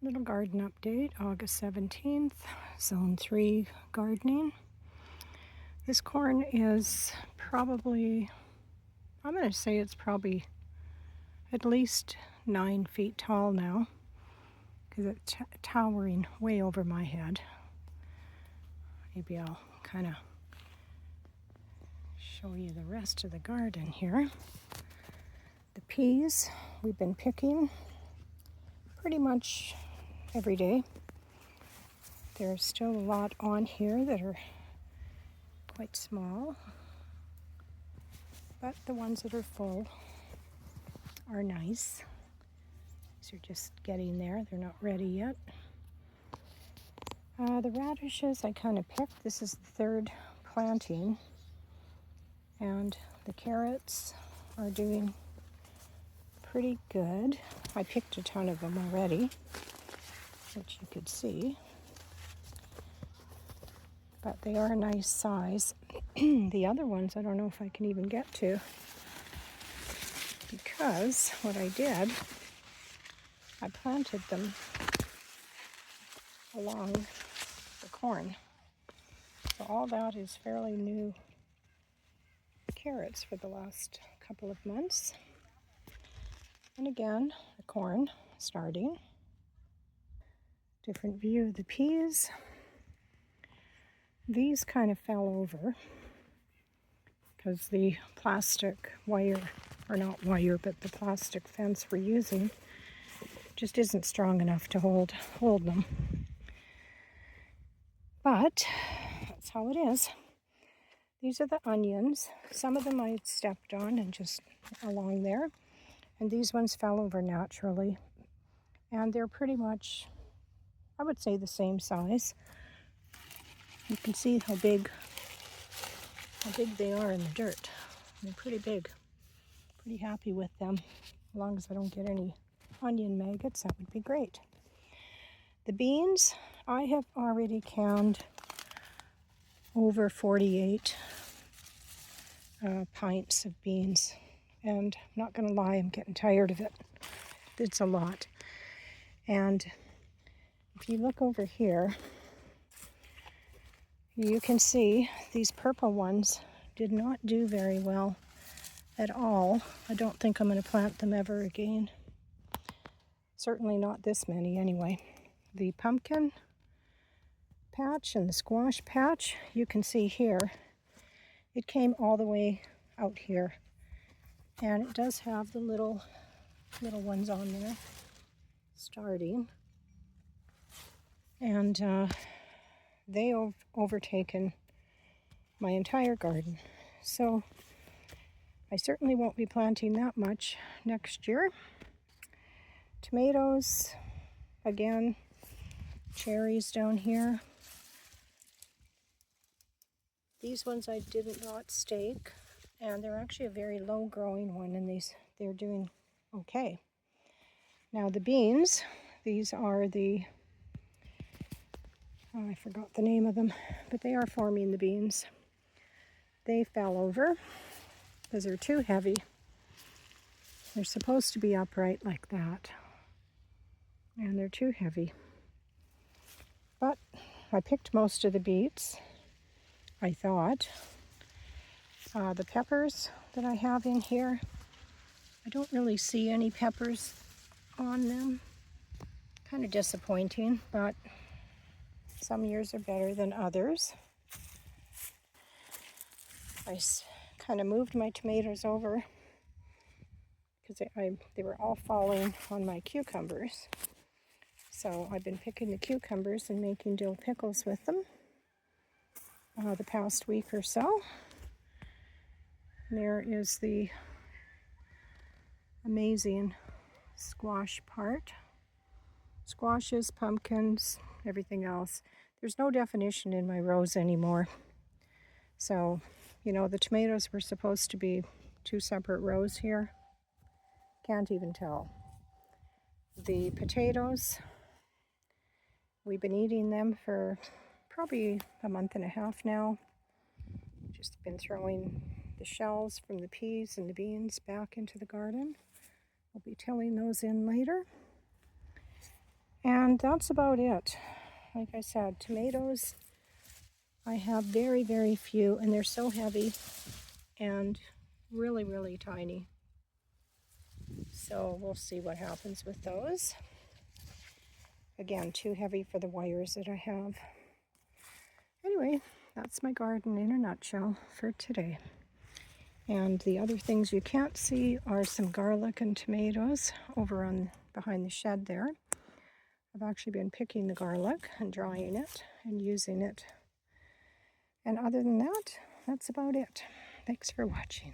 Little garden update, August 17th, Zone 3 gardening. This corn is probably, I'm going to say it's probably at least 9 feet tall now because it's towering way over my head. Maybe I'll kind of show you the rest of the garden here. The peas we've been picking pretty much every day. There's still a lot on here that are quite small, but the ones that are full are nice. These are just getting there. They're not ready yet. The radishes I kind of picked. This is the third planting, and the carrots are doing pretty good. I picked a ton of them already, which you could see, but they are a nice size. The other ones I don't know if I can even get to, because what I did, I planted them along the corn. So all that is fairly new carrots for the last couple of months. And again, the corn starting. Different view of the peas. These kind of fell over because the plastic wire, or not wire, but the plastic fence we're using just isn't strong enough to hold them. But that's how it is. These are the onions. Some of them I stepped on and just along there. And these ones fell over naturally. And they're pretty much, I would say, the same size. You can see how big they are in the dirt. They're pretty big. Pretty happy with them. As long as I don't get any onion maggots, that would be great. The beans, I have already canned over 48 pints of beans. And I'm not going to lie, I'm getting tired of it. It's a lot. And if you look over here, you can see these purple ones did not do very well at all. I don't think I'm going to plant them ever again. Certainly not this many anyway. The pumpkin patch and the squash patch, you can see here, it came all the way out here. And it does have the little ones on there starting. And they have overtaken my entire garden. So I certainly won't be planting that much next year. Tomatoes, again, cherries down here. These ones I did not stake, and they're actually a very low growing one, and they're doing okay. Now the beans, these are the, I forgot the name of them, but they are forming the beans. They fell over because they're too heavy. They're supposed to be upright like that, and they're too heavy. But I picked most of the beets, I thought. The peppers that I have in here, I don't really see any peppers on them. Kind of disappointing, but some years are better than others. I kind of moved my tomatoes over because they were all falling on my cucumbers. So I've been picking the cucumbers and making dill pickles with them the past week or so. There is the amazing squash part. Squashes, pumpkins, everything else. There's no definition in my rows anymore. So, you know, the tomatoes were supposed to be 2 separate rows here. Can't even tell. The potatoes, we've been eating them for probably a month and a half now. Just been throwing the shells from the peas and the beans back into the garden. We'll be tilling those in later. And that's about it. Like I said, tomatoes, I have very, very few, and they're so heavy and really, really tiny. So we'll see what happens with those. Again, too heavy for the wires that I have. Anyway, that's my garden in a nutshell for today. And the other things you can't see are some garlic and tomatoes over on behind the shed there. I've actually been picking the garlic and drying it and using it. And other than that, that's about it. Thanks for watching.